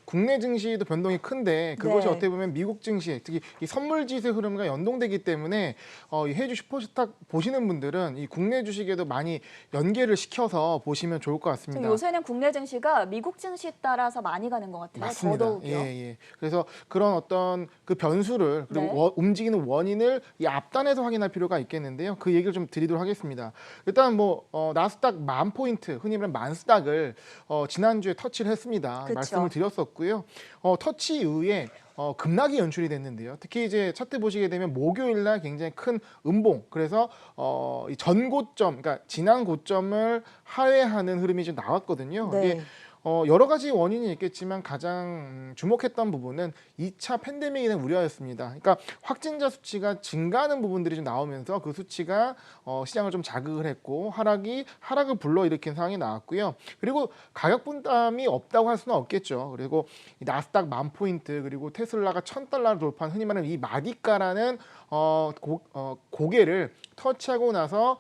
국내 증시도 변동이 큰데 그것이 네. 어떻게 보면 미국 증시, 특히 이 선물 지수 흐름과 연동되기 때문에 이 해외 주식 스탁 보시는 분들은 이 국내 주식에도 많이 연계를 시켜서 보시면 좋을 것 좀 같습니다. 요새는 국내 증시가 미국 증시 따라서 많이 가는 것 같아요. 맞습니다. 더더욱요. 예. 그래서 그런 어떤 그 변수를 그리고 네. 움직이는 원인을 이 앞단에서 확인할 필요가 있겠는데요. 그 얘기를 좀 드리도록 하겠습니다. 일단 뭐 나스닥 10,000포인트, 흔히 말하는 만스닥을 지난주에 터치를 했습니다. 그쵸. 말씀을 드렸었고요. 터치 이후에 급락이 연출이 됐는데요. 특히 이제 차트 보시게 되면 목요일 날 굉장히 큰 음봉, 그래서 이 전고점, 그러니까 지난 고점을 하회하는 흐름이 좀 나왔거든요. 이게 네. 여러 가지 원인이 있겠지만 가장 주목했던 부분은 2차 팬데믹에 대한 우려였습니다. 그러니까 확진자 수치가 증가하는 부분들이 좀 나오면서 그 수치가 시장을 좀 자극을 했고 하락을 불러일으킨 상황이 나왔고요. 그리고 가격 분담이 없다고 할 수는 없겠죠. 그리고 이 나스닥 10,000포인트 그리고 테슬라가 $1,000를 돌파한 흔히 말하는 이 마디가라는 고개를 터치하고 나서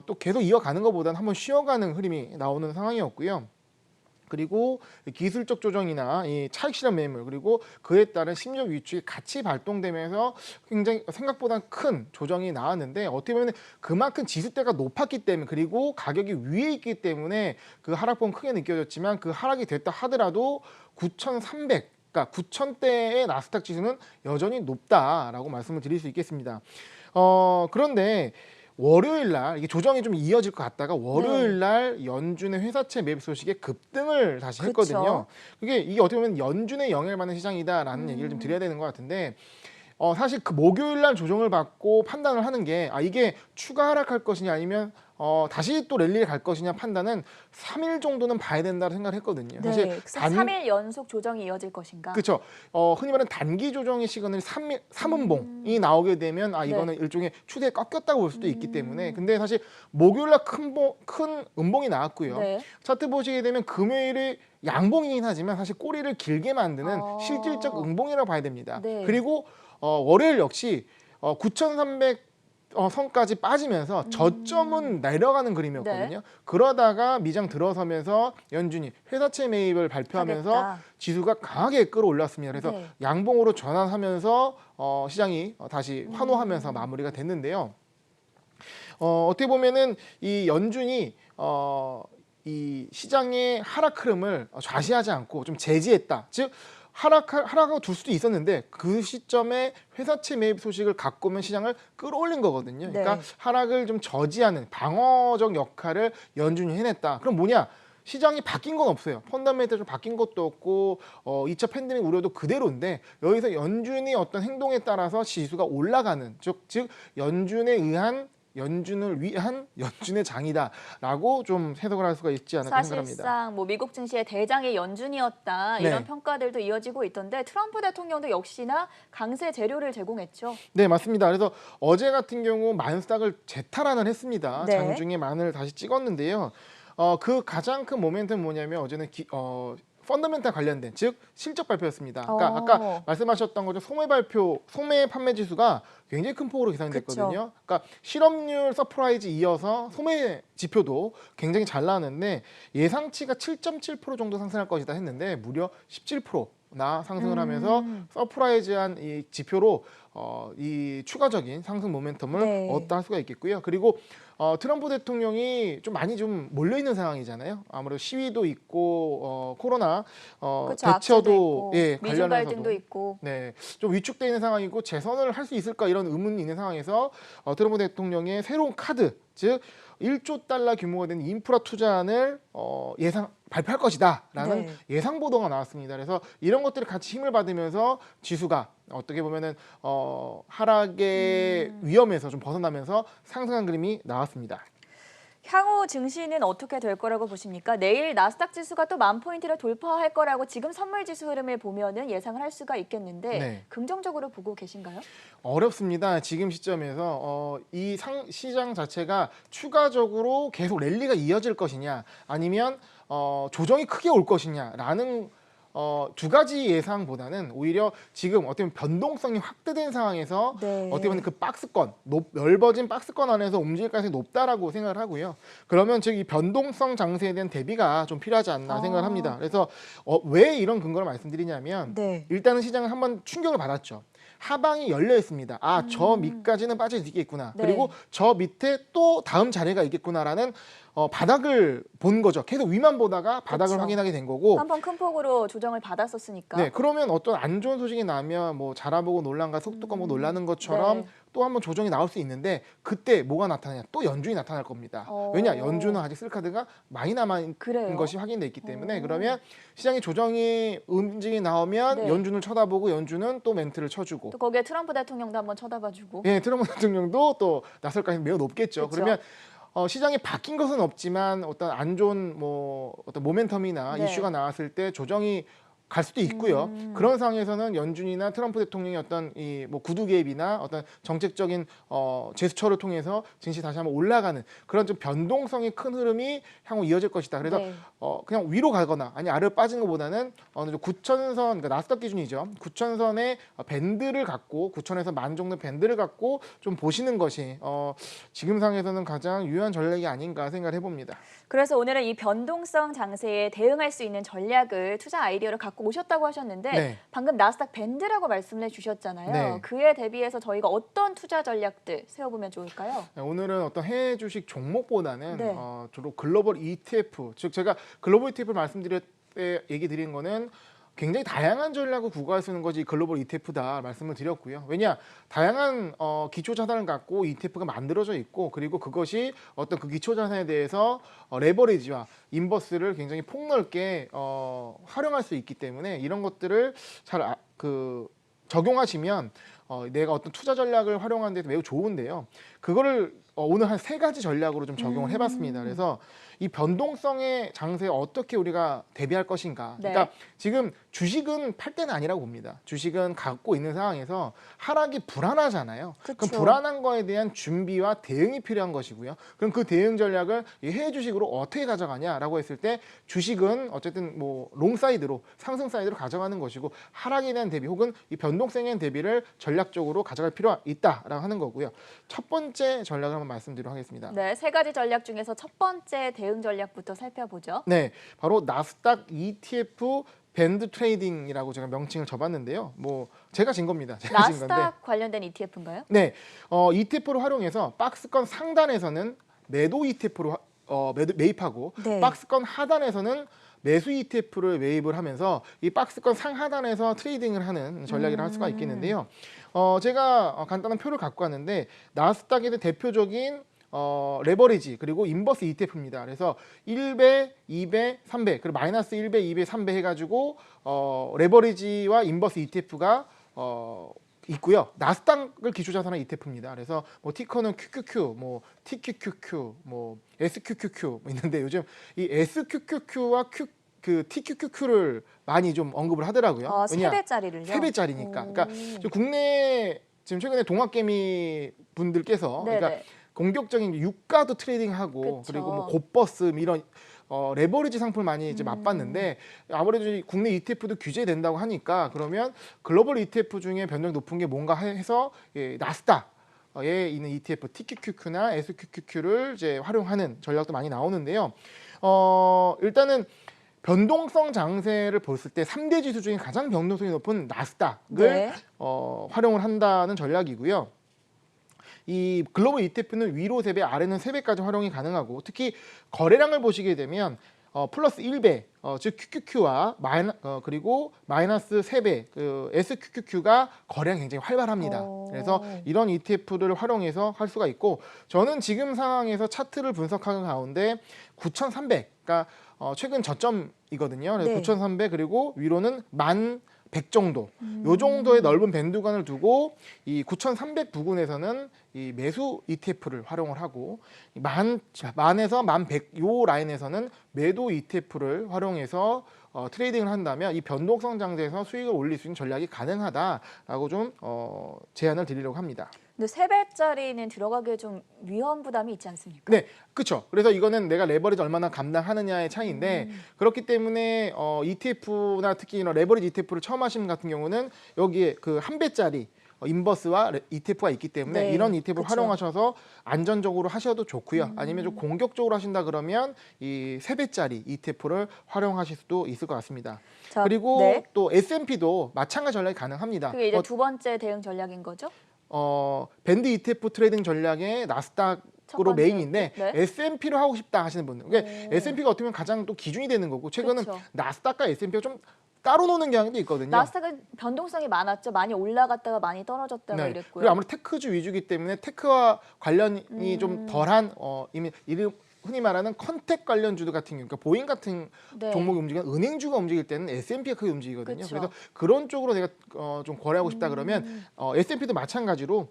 또 계속 이어가는 것보다는 한번 쉬어가는 흐름이 나오는 상황이었고요. 그리고 기술적 조정이나 이 차익 실현 매물 그리고 그에 따른 심리적 위축이 같이 발동되면서 굉장히 생각보다 큰 조정이 나왔는데 어떻게 보면 그만큼 지수대가 높았기 때문에 그리고 가격이 위에 있기 때문에 그 하락폭은 크게 느껴졌지만 그 하락이 됐다 하더라도 9,300 그러니까 9,000대의 나스닥 지수는 여전히 높다라고 말씀을 드릴 수 있겠습니다. 그런데 월요일 날 이게 조정이 좀 이어질 것 같다가 월요일 날 연준의 회사채 매입 소식에 급등을 다시 했거든요. 그쵸. 이게 어떻게 보면 연준의 영향을 받는 시장이다라는 얘기를 좀 드려야 되는 것 같은데 사실 그 목요일 날 조정을 받고 판단을 하는 게 이게 추가 하락할 것이냐 아니면 다시 또 랠리를 갈 것이냐 판단은 3일 정도는 봐야 된다고 생각을 했거든요. 네. 사실 그래서 3일 연속 조정이 이어질 것인가? 그렇죠. 흔히 말하는 단기 조정의 시간을 3음봉이 나오게 되면 이거는 네. 일종의 추세에 꺾였다고 볼 수도 있기 때문에 근데 사실 목요일 날 큰 음봉이 나왔고요. 네. 차트 보시게 되면 금요일에 양봉이긴 하지만 사실 꼬리를 길게 만드는 실질적 음봉이라고 봐야 됩니다. 네. 그리고 월요일 역시 9,300 선까지 빠지면서 저점은 내려가는 그림이었거든요. 네. 그러다가 미장 들어서면서 연준이 회사채 매입을 발표하면서 하겠다. 지수가 강하게 끌어올랐습니다. 그래서 네. 양봉으로 전환하면서 시장이 다시 환호하면서 마무리가 됐는데요. 어떻게 보면은 이 연준이 이 시장의 하락 흐름을 좌시하지 않고 좀 제지했다. 즉 하락하고 둘 수도 있었는데 그 시점에 회사채 매입 소식을 갖고 오면 시장을 끌어올린 거거든요. 그러니까 네. 하락을 좀 저지하는 방어적 역할을 연준이 해냈다. 그럼 뭐냐? 시장이 바뀐 건 없어요. 펀더멘털 좀 바뀐 것도 없고 2차 팬데믹 우려도 그대로인데 여기서 연준이 어떤 행동에 따라서 지수가 올라가는 즉 연준을 위한 연준의 장이다라고 좀 해석을 할 수가 있지 않을까 생각합니다. 사실상 뭐 미국 증시의 대장이 연준이었다 이런 네. 평가들도 이어지고 있던데 트럼프 대통령도 역시나 강세 재료를 제공했죠. 네, 맞습니다. 그래서 어제 같은 경우 만스닥을 재탈환을 했습니다. 네. 장중에 만을 다시 찍었는데요. 그 가장 큰 모멘텀은 뭐냐면 어제는 펀더멘탈 관련된 즉 실적 발표였습니다. 그러니까 아까 말씀하셨던 거죠. 소매 판매 지수가 굉장히 큰 폭으로 개선됐거든요. 그러니까 실업률 서프라이즈 이어서 소매 지표도 굉장히 잘 나왔는데 예상치가 7.7% 정도 상승할 것이다 했는데 무려 17%나 상승을 하면서 서프라이즈한 이 지표로 이 추가적인 상승 모멘텀을 네. 얻다 할 수가 있겠고요. 그리고 트럼프 대통령이 좀 많이 좀 몰려 있는 상황이잖아요. 아무래도 시위도 있고 코로나 그쵸, 악재도 대처도 있고, 미중 미중 갈등도 있고. 네, 좀 위축돼 있는 상황이고 재선을 할 수 있을까 이런 의문이 있는 상황에서 트럼프 대통령의 새로운 카드 즉 1조 달러 규모가 되는 인프라 투자안을 발표할 것이다라는 네. 예상 보도가 나왔습니다. 그래서 이런 것들이 같이 힘을 받으면서 지수가 어떻게 보면은 하락의 위험에서 좀 벗어나면서 상승한 그림이 나왔습니다. 향후 증시는 어떻게 될 거라고 보십니까? 내일 나스닥 지수가 또 10,000포인트를 돌파할 거라고 지금 선물 지수 흐름을 보면은 예상을 할 수가 있겠는데 네. 긍정적으로 보고 계신가요? 어렵습니다. 지금 시점에서 이 시장 자체가 추가적으로 계속 랠리가 이어질 것이냐 아니면 조정이 크게 올 것이냐라는 두 가지 예상보다는 오히려 지금 어떻게 보면 변동성이 확대된 상황에서 네. 어떻게 보면 그 박스권, 넓어진 박스권 안에서 움직일 가능성이 높다라고 생각을 하고요. 그러면 즉 이 변동성 장세에 대한 대비가 좀 필요하지 않나 생각을 합니다. 그래서 왜 이런 근거를 말씀드리냐면 네. 일단은 시장은 한번 충격을 받았죠. 하방이 열려 있습니다. 아, 저 밑까지는 빠질 수 있겠구나. 네. 그리고 저 밑에 또 다음 자리가 있겠구나라는 바닥을 본 거죠. 계속 위만 보다가 바닥을 그쵸. 확인하게 된 거고. 한 번 큰 폭으로 조정을 받았었으니까. 네, 그러면 어떤 안 좋은 소식이 나면 뭐 자라보고 놀란가 속도가 뭐 놀라는 것처럼 네. 또 한번 조정이 나올 수 있는데 그때 뭐가 나타나냐? 또 연준이 나타날 겁니다. 왜냐? 연준은 아직 쓸 카드가 많이 남아 있는 그래요? 것이 확인돼 있기 때문에 그러면 시장의 조정이 움직이 나오면 네. 연준을 쳐다보고 연준은 또 멘트를 쳐주고 또 거기에 트럼프 대통령도 한번 쳐다봐주고. 예, 트럼프 대통령도 또 나설 가능성이 매우 높겠죠. 그쵸. 그러면 시장이 바뀐 것은 없지만 어떤 안 좋은 뭐 어떤 모멘텀이나 네. 이슈가 나왔을 때 조정이 갈 수도 있고요. 그런 상황에서는 연준이나 트럼프 대통령의 어떤 이 뭐 구두 개입이나 어떤 정책적인 제스처를 통해서 증시 다시 한번 올라가는 그런 좀 변동성이 큰 흐름이 향후 이어질 것이다. 그래서 네. 그냥 위로 가거나 아니 아래로 빠지는 것보다는 어느 정도 9천선, 그러니까 나스닥 기준이죠. 9천선의 밴드를 갖고 9천에서 만 정도 밴드를 갖고 좀 보시는 것이 지금 상황에서는 가장 유효한 전략이 아닌가 생각을 해봅니다. 그래서 오늘은 이 변동성 장세에 대응할 수 있는 전략을 투자 아이디어를 갖고 오셨다고 하셨는데 네. 방금 나스닥 밴드라고 말씀을 해주셨잖아요. 네. 그에 대비해서 저희가 어떤 투자 전략들 세워보면 좋을까요? 네, 오늘은 어떤 해외 주식 종목보다는 네. 주로 글로벌 ETF, 즉 제가 글로벌 ETF를 말씀드릴 때 얘기 드린 거는 굉장히 다양한 전략을 구가할 수 있는 것이 글로벌 ETF다 말씀을 드렸고요. 왜냐, 다양한 기초 자산을 갖고 ETF가 만들어져 있고 그리고 그것이 어떤 그 기초 자산에 대해서 레버리지와 인버스를 굉장히 폭넓게 활용할 수 있기 때문에 이런 것들을 잘 적용하시면 내가 어떤 투자 전략을 활용하는 데 매우 좋은데요. 그거를 오늘 한 3가지 전략으로 좀 적용을 해봤습니다. 그래서 이 변동성의 장세에 어떻게 우리가 대비할 것인가. 네. 그러니까 지금 주식은 팔 때는 아니라고 봅니다. 주식은 갖고 있는 상황에서 하락이 불안하잖아요. 그쵸. 그럼 불안한 거에 대한 준비와 대응이 필요한 것이고요. 그럼 그 대응 전략을 이 해외 주식으로 어떻게 가져가냐라고 했을 때 주식은 어쨌든 뭐 롱사이드로 상승 사이드로 가져가는 것이고 하락에 대한 대비 혹은 이 변동성에 대한 대비를 전략적으로 가져갈 필요가 있다라고 하는 거고요. 첫 번째 전략을 한번 말씀드리도록 하겠습니다. 네, 3가지 전략 중에서 첫 번째 대응 전략부터 살펴보죠. 네, 바로 나스닥 ETF 밴드 트레이딩이라고 제가 명칭을 접었는데요. 뭐 제가 진 겁니다. 제가 진 건데. 나스닥 관련된 ETF인가요? 네, ETF를 활용해서 박스권 상단에서는 매도 ETF로 매입하고 네. 박스권 하단에서는 매수 ETF를 매입을 하면서 이 박스권 상하단에서 트레이딩을 하는 전략이라 할 수가 있겠는데요. 제가 간단한 표를 갖고 왔는데 나스닥의 대표적인 레버리지 그리고 인버스 ETF입니다. 그래서 1배, 2배, 3배 그리고 마이너스 1배, 2배, 3배 해가지고 레버리지와 인버스 ETF가 있고요. 나스닥을 기초자산한 ETF입니다. 그래서 뭐 티커는 QQQ, 뭐 TQQQ, 뭐 SQQQ 뭐 있는데 요즘 이 SQQQ와 TQQQ를 많이 좀 언급을 하더라고요. 왜냐? 3배짜리를요? 3배짜리니까. 그러니까 지금 국내 지금 최근에 동학개미 분들께서 네네. 그러니까 공격적인 유가도 트레이딩하고 그쵸. 그리고 뭐 곧버스 이런 레버리지 상품을 많이 이제 맛봤는데 아무래도 이 국내 ETF도 규제된다고 하니까 그러면 글로벌 ETF 중에 변동이 높은 게 뭔가 해서 나스닥에 있는 ETF TQQQ나 SQQQ를 이제 활용하는 전략도 많이 나오는데요. 일단은 변동성 장세를 봤을 때 3대 지수 중에 가장 변동성이 높은 나스닥을 네. 활용을 한다는 전략이고요. 이 글로벌 ETF는 위로 3배, 아래는 3배까지 활용이 가능하고 특히 거래량을 보시게 되면 플러스 1배, 즉 QQQ와 그리고 마이너스 3배, 그 SQQQ가 거래량이 굉장히 활발합니다. 그래서 이런 ETF를 활용해서 할 수가 있고 저는 지금 상황에서 차트를 분석하는 가운데 9,300, 그러니까 최근 저점이거든요. 그래서 네. 9,300 그리고 위로는 1,100 정도, 요 정도의 넓은 밴드 구간을 두고 이 9,300 부근에서는 이 매수 ETF를 활용을 하고 만에서 1,100 요 라인에서는 매도 ETF를 활용해서 트레이딩을 한다면 이 변동성 장세에서 수익을 올릴 수 있는 전략이 가능하다라고 좀 제안을 드리려고 합니다. 근데 3배짜리는 들어가기에 좀 위험 부담이 있지 않습니까? 네, 그렇죠. 그래서 이거는 내가 레버리지 얼마나 감당하느냐의 차이인데 그렇기 때문에 ETF나 특히 이런 레버리지 ETF를 처음 하시는 같은 경우는 여기에 그 1배짜리 인버스와 ETF가 있기 때문에 네, 이런 ETF를 그쵸. 활용하셔서 안전적으로 하셔도 좋고요. 아니면 좀 공격적으로 하신다 그러면 이 3배짜리 ETF를 활용하실 수도 있을 것 같습니다. 자, 그리고 네. 또 S&P도 마찬가지 전략이 가능합니다. 그게 이제 두 번째 대응 전략인 거죠? 밴드 ETF 트레이딩 전략의 첫 나스닥으로 번째. 메인인데 네. S&P를 하고 싶다 하시는 분들. 그러니까 오. S&P가 어떻게 보면 가장 또 기준이 되는 거고 최근은 그쵸. 나스닥과 S&P가 좀 따로 노는 경향도 있거든요. 나스닥은 변동성이 많았죠. 많이 올라갔다가 많이 떨어졌다가 네. 이랬고요. 그리고 아무래도 테크주 위주이기 때문에 테크와 관련이 좀 덜한 이미 이름 흔히 말하는 컨텍 관련주들 같은 경우, 그러니까 보잉 같은 네. 종목이 움직이는 은행주가 움직일 때는 S&P가 크게 움직이거든요. 그쵸. 그래서 그런 쪽으로 내가 좀 거래하고 싶다 그러면 S&P도 마찬가지로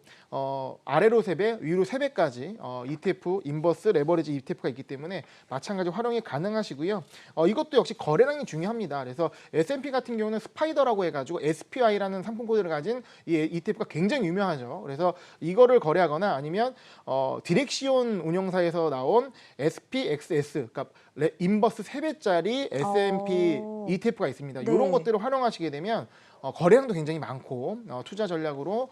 아래로 3배, 위로 3배까지 ETF, 인버스, 레버리지 ETF가 있기 때문에 마찬가지 활용이 가능하시고요. 이것도 역시 거래량이 중요합니다. 그래서 S&P 같은 경우는 스파이더라고 해가지고 SPY라는 상품 코드를 가진 이 ETF가 굉장히 유명하죠. 그래서 이거를 거래하거나 아니면 디렉시온 운영사에서 나온 SPXS, 그러니까 인버스 3배짜리 S&P ETF가 있습니다. 네. 이런 것들을 활용하시게 되면 거래량도 굉장히 많고 투자 전략으로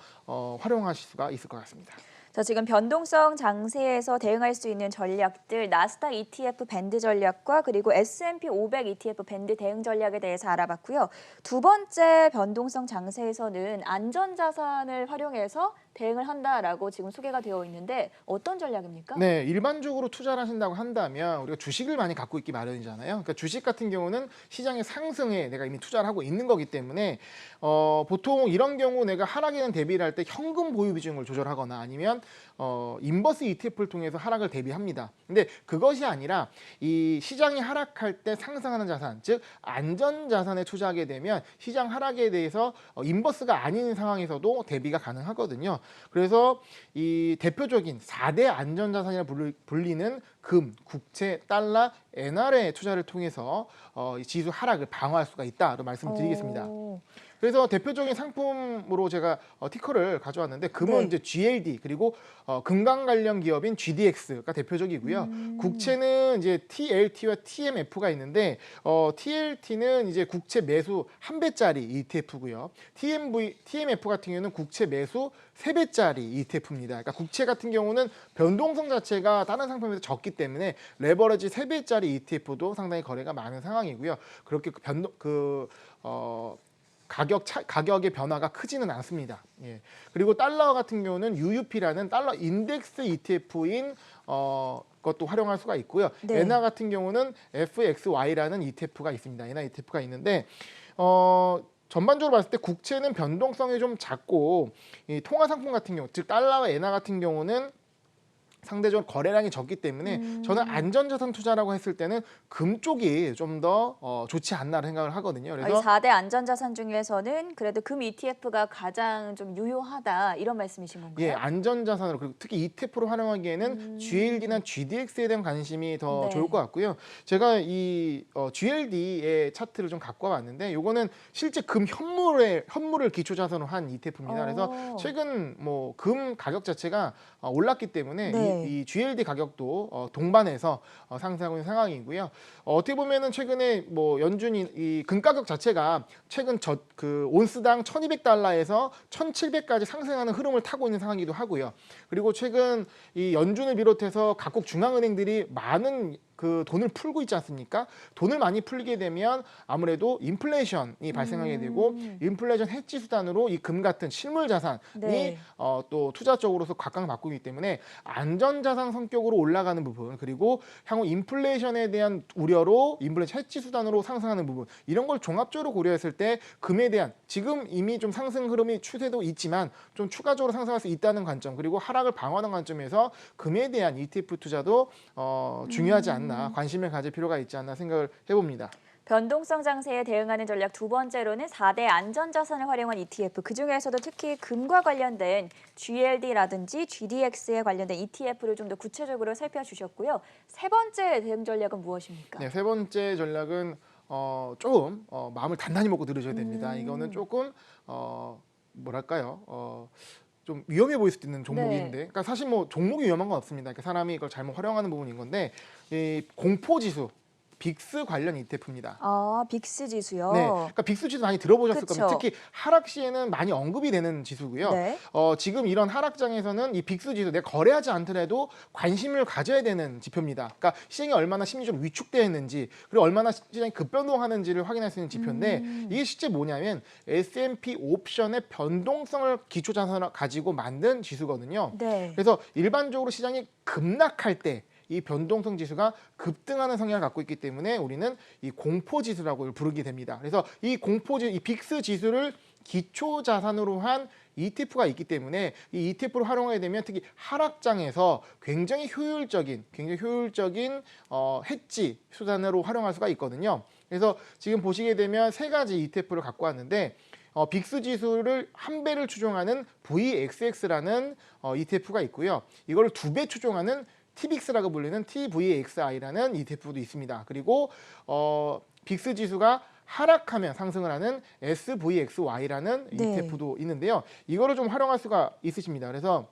활용하실 수가 있을 것 같습니다. 자, 지금 변동성 장세에서 대응할 수 있는 전략들, 나스닥 ETF 밴드 전략과 그리고 S&P 500 ETF 밴드 대응 전략에 대해서 알아봤고요. 두 번째 변동성 장세에서는 안전자산을 활용해서 대응을 한다라고 지금 소개가 되어 있는데 어떤 전략입니까? 네, 일반적으로 투자를 하신다고 한다면 우리가 주식을 많이 갖고 있기 마련이잖아요. 그러니까 주식 같은 경우는 시장의 상승에 내가 이미 투자를 하고 있는 거기 때문에 보통 이런 경우 내가 하락에 대한 대비를 할 때 현금 보유 비중을 조절하거나 아니면 인버스 ETF를 통해서 하락을 대비합니다. 근데 그것이 아니라 이 시장이 하락할 때 상승하는 자산, 즉 안전 자산에 투자하게 되면 시장 하락에 대해서 인버스가 아닌 상황에서도 대비가 가능하거든요. 그래서 이 대표적인 4대 안전자산이라 불리는 금, 국채, 달러, 엔화의 투자를 통해서 이 지수 하락을 방어할 수가 있다로 말씀드리겠습니다. 그래서 대표적인 상품으로 제가 티커를 가져왔는데 금은 네. 이제 GLD 그리고 금강 관련 기업인 GDX가 대표적이고요. 국채는 이제 TLT와 TMF가 있는데 TLT는 이제 국채 매수 1배짜리 ETF고요. TMF 같은 경우는 국채 매수 3배짜리 ETF입니다. 그러니까 국채 같은 경우는 변동성 자체가 다른 상품에서 적기 때문에 레버리지 3배짜리 ETF도 상당히 거래가 많은 상황이고요. 그렇게 가격의 변화가 크지는 않습니다. 예. 그리고 달러 같은 경우는 UUP라는 달러 인덱스 ETF인 것도 활용할 수가 있고요. 네. 엔화 같은 경우는 FXY라는 ETF가 있습니다. 엔화 ETF가 있는데 전반적으로 봤을 때 국채는 변동성이 좀 작고 이 통화 상품 같은 경우, 즉 달러와 엔화 같은 경우는 상대적으로 거래량이 적기 때문에 저는 안전자산 투자라고 했을 때는 금 쪽이 좀 더 좋지 않나 생각을 하거든요. 이 그래서 4대 안전자산 중에서는 그래도 금 ETF가 가장 좀 유효하다 이런 말씀이신 건가요? 예, 안전자산으로 그리고 특히 ETF로 활용하기에는 GLD나 GDX에 대한 관심이 더 네. 좋을 것 같고요. 제가 이 GLD의 차트를 좀 갖고 와봤는데 이거는 실제 금 현물을 기초 자산으로 한 ETF입니다. 그래서 최근 뭐 금 가격 자체가 올랐기 때문에 네. 이 GLD 가격도 동반해서 상승하고 있는 상황이고요. 어떻게 보면은 최근에 뭐 연준이 이 금 가격 자체가 최근 그 온스당 1,200달러에서 1,700까지 상승하는 흐름을 타고 있는 상황이기도 하고요. 그리고 최근 이 연준을 비롯해서 각국 중앙은행들이 많은 그 돈을 풀고 있지 않습니까? 돈을 많이 풀게 되면 아무래도 인플레이션이 발생하게 되고 인플레이션 해지 수단으로 이 금 같은 실물 자산이 네. 또 투자 쪽으로서 각광받고 있기 때문에 안전자산 성격으로 올라가는 부분 그리고 향후 인플레이션에 대한 우려로 인플레이션 해지 수단으로 상승하는 부분 이런 걸 종합적으로 고려했을 때 금에 대한 지금 이미 좀 상승 흐름이 추세도 있지만 좀 추가적으로 상승할 수 있다는 관점 그리고 하락을 방어하는 관점에서 금에 대한 ETF 투자도 중요하지 않나 관심을 가질 필요가 있지 않나 생각을 해봅니다. 변동성 장세에 대응하는 전략 두 번째로는 4대 안전자산을 활용한 ETF, 그중에서도 특히 금과 관련된 GLD라든지 GDX에 관련된 ETF를 좀 더 구체적으로 살펴주셨고요. 세 번째 대응 전략은 무엇입니까? 네, 세 번째 전략은 조금 마음을 단단히 먹고 들으셔야 됩니다. 이거는 조금 뭐랄까요? 좀 위험해 보일 수도 있는 종목인데, 네. 그러니까 사실 뭐 종목이 위험한 건 없습니다. 그러니까 사람이 이걸 잘못 활용하는 부분인 건데, 이 공포지수 빅스 관련 ETF입니다. 아, 빅스 지수요. 네, 그러니까 빅스 지수 많이 들어보셨을 그쵸. 겁니다. 특히 하락 시에는 많이 언급이 되는 지수고요. 네. 지금 이런 하락장에서는 이 빅스 지수, 내가 거래하지 않더라도 관심을 가져야 되는 지표입니다. 그러니까 시장이 얼마나 심리적으로 위축되어 있는지, 그리고 얼마나 시장이 급변동하는지를 확인할 수 있는 지표인데, 이게 실제 뭐냐면 S&P 옵션의 변동성을 기초자산으로 가지고 만든 지수거든요. 네. 그래서 일반적으로 시장이 급락할 때 이 변동성 지수가 급등하는 성향을 갖고 있기 때문에 우리는 이 공포 지수라고 부르게 됩니다. 그래서 이 이 빅스 지수를 기초 자산으로 한 ETF가 있기 때문에 이 ETF를 활용하게 되면 특히 하락장에서 굉장히 효율적인 해지 수단으로 활용할 수가 있거든요. 그래서 지금 보시게 되면 세 가지 ETF를 갖고 왔는데, 빅스 지수를 한 배를 추종하는 VXX라는 ETF가 있고요. 이걸 두 배 추종하는 TVX라고 불리는 TVXI라는 ETF도 있습니다. 그리고 빅스 지수가 하락하면 상승을 하는 SVXY라는 네. ETF도 있는데요. 이거를 좀 활용할 수가 있으십니다. 그래서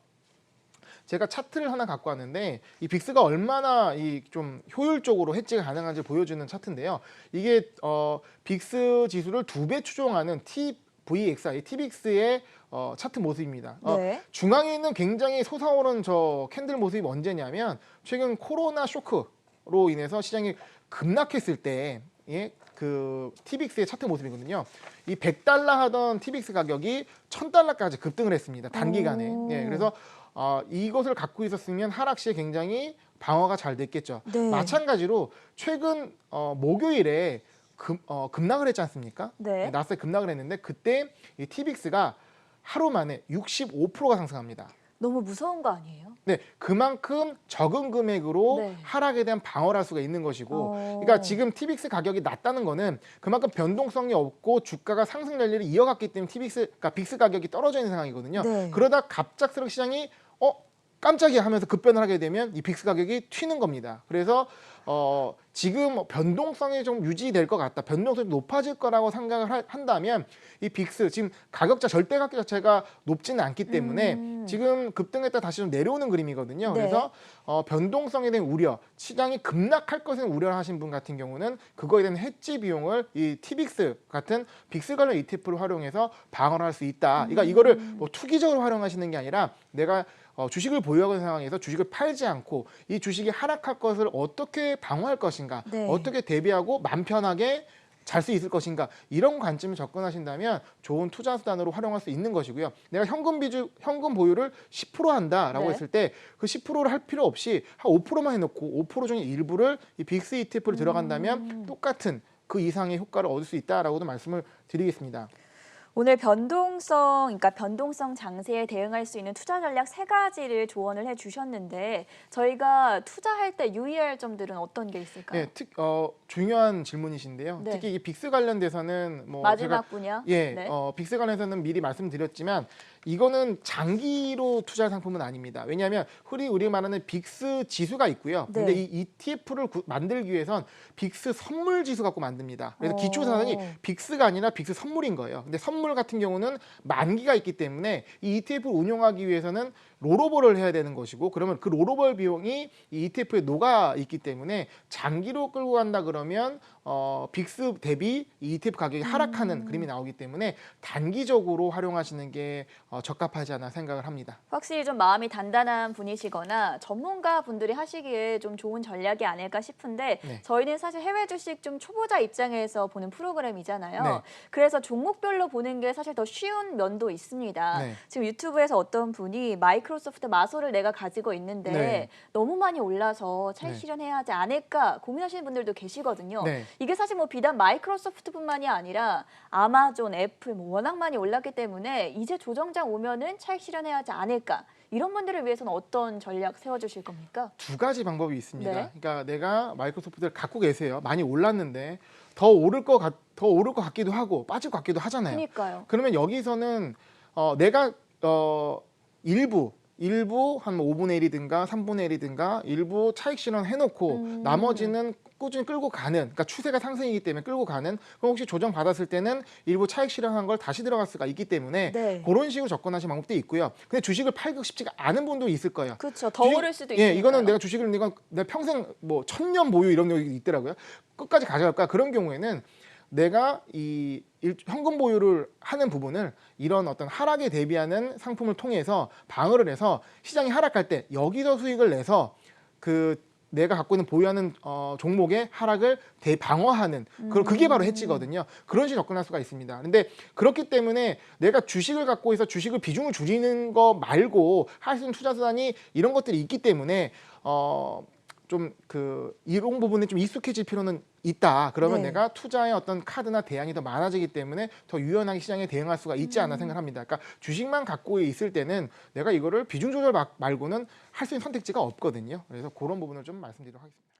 제가 차트를 하나 갖고 왔는데, 이 빅스가 얼마나 이 좀 효율적으로 해지가 가능한지 보여주는 차트인데요. 이게 빅스 지수를 두 배 추종하는 TVXI, TVX의 차트 모습입니다. 네. 중앙에 있는 굉장히 솟아오른 저 캔들 모습이 언제냐면, 최근 코로나 쇼크로 인해서 시장이 급락했을 때, 예, 그 TVX의 차트 모습이거든요. 이 100달러 하던 TVX 가격이 1000달러까지 급등을 했습니다. 단기간에. 예, 그래서 이것을 갖고 있었으면 하락 시에 굉장히 방어가 잘 됐겠죠. 네. 마찬가지로 최근 목요일에 급락을 했지 않습니까? 네. 나스닥 급락을 했는데, 그때 이 TVX가 하루 만에 65%가 상승합니다. 너무 무서운 거 아니에요? 네, 그만큼 적은 금액으로 네. 하락에 대한 방어를 할 수가 있는 것이고, 그러니까 지금 TVX 가격이 낮다는 거는 그만큼 변동성이 없고 주가가 상승 랠리를 이어갔기 때문에 그러니까 빅스 가격이 떨어져 있는 상황이거든요. 네. 그러다 갑작스럽게 시장이 깜짝이야 하면서 급변을 하게 되면 이 빅스 가격이 튀는 겁니다. 그래서 지금 변동성이 좀 유지될 것 같다, 변동성이 높아질 거라고 생각을 한다면, 이 빅스 지금 절대 가격 자체가 높지는 않기 때문에 지금 급등했다 다시 좀 내려오는 그림이거든요. 네. 그래서 변동성에 대한 우려, 시장이 급락할 것에 대한 우려를 하신 분 같은 경우는 그거에 대한 해지 비용을 이 TVX 같은 빅스 관련 ETF를 활용해서 방어를 할 수 있다. 그러니까 이거를 뭐 투기적으로 활용하시는 게 아니라, 내가 주식을 보유하고 있는 상황에서 주식을 팔지 않고 이 주식이 하락할 것을 어떻게 방어할 것인가, 네. 어떻게 대비하고 맘 편하게 잘 수 있을 것인가, 이런 관점을 접근하신다면 좋은 투자 수단으로 활용할 수 있는 것이고요. 내가 현금 보유를 10% 한다라고 네. 했을 때 그 10%를 할 필요 없이 한 5%만 해놓고 5% 중에 일부를 이 빅스 ETF를 들어간다면 똑같은 그 이상의 효과를 얻을 수 있다라고도 말씀을 드리겠습니다. 오늘 그러니까 변동성 장세에 대응할 수 있는 투자 전략 세 가지를 조언을 해주셨는데, 저희가 투자할 때 유의할 점들은 어떤 게 있을까요? 네, 중요한 질문이신데요. 네. 특히 이 빅스 관련돼서는 뭐 마지막 분야. 예, 네. 빅스 관련해서는 미리 말씀드렸지만, 이거는 장기로 투자할 상품은 아닙니다. 왜냐하면 우리 말하는 빅스 지수가 있고요. 네. 근데 이 ETF를 만들기 위해선 빅스 선물 지수 갖고 만듭니다. 그래서 기초 자산이 빅스가 아니라 빅스 선물인 거예요. 근데 선물 같은 경우는 만기가 있기 때문에 이 ETF를 운용하기 위해서는 롤오버를 해야 되는 것이고, 그러면 그 롤오버 비용이 이 ETF에 녹아 있기 때문에 장기로 끌고 간다 그러면 빅스 대비 이 ETF 가격이 하락하는 그림이 나오기 때문에 단기적으로 활용하시는 게 적합하지 않나 생각을 합니다. 확실히 좀 마음이 단단한 분이시거나 전문가 분들이 하시기에 좀 좋은 전략이 아닐까 싶은데, 네. 저희는 사실 해외 주식 좀 초보자 입장에서 보는 프로그램이잖아요. 네. 그래서 종목별로 보는 게 사실 더 쉬운 면도 있습니다. 네. 지금 유튜브에서 어떤 분이 마이크로소프트 마소를 내가 가지고 있는데 네. 너무 많이 올라서 차익 네. 실현해야 하지 않을까 고민하시는 분들도 계시거든요. 네. 이게 사실 뭐 비단 마이크로소프트뿐만이 아니라 아마존, 애플 뭐 워낙 많이 올랐기 때문에 이제 조정장 오면은 차익 실현해야 하지 않을까. 이런 분들을 위해서는 어떤 전략 세워주실 겁니까? 두 가지 방법이 있습니다. 네. 그러니까 내가 마이크로소프트를 갖고 계세요. 많이 올랐는데 더 오를 것 같기도 하고 빠질 것 같기도 하잖아요. 그러니까요. 그러면 여기서는 내가 일부 한 5분의 1이든가 3분의 1이든가 일부 차익 실현 해놓고 나머지는 꾸준히 끌고 가는, 그러니까 추세가 상승이기 때문에 끌고 가는, 그럼 혹시 조정 받았을 때는 일부 차익 실현한 걸 다시 들어갈 수가 있기 때문에 네. 그런 식으로 접근하시는 방법도 있고요. 근데 주식을 팔기 쉽지가 않은 분도 있을 거예요. 그렇죠. 더 오를 수도 예, 있으니까요. 이거는 내가 주식을 이건 내 평생 뭐 1000년 보유 이런 게 있더라고요. 끝까지 가져갈까? 그런 경우에는 내가 현금 보유를 하는 부분을 이런 어떤 하락에 대비하는 상품을 통해서 방어를 해서 시장이 하락할 때 여기서 수익을 내서 그 내가 갖고 있는 보유하는 종목의 하락을 대방어하는 그게 바로 해지거든요. 그런 식으로 접근할 수가 있습니다. 근데 그렇기 때문에 내가 주식을 갖고 있어 주식을 비중을 줄이는 거 말고 할 수 있는 투자 수단이 이런 것들이 있기 때문에 좀 이런 부분에 좀 익숙해질 필요는 있다. 그러면 네. 내가 투자의 어떤 카드나 대안이 더 많아지기 때문에 더 유연하게 시장에 대응할 수가 있지 않나 생각합니다. 그러니까 주식만 갖고 있을 때는 내가 이거를 비중 조절 말고는 할 수 있는 선택지가 없거든요. 그래서 그런 부분을 좀 말씀드리도록 하겠습니다.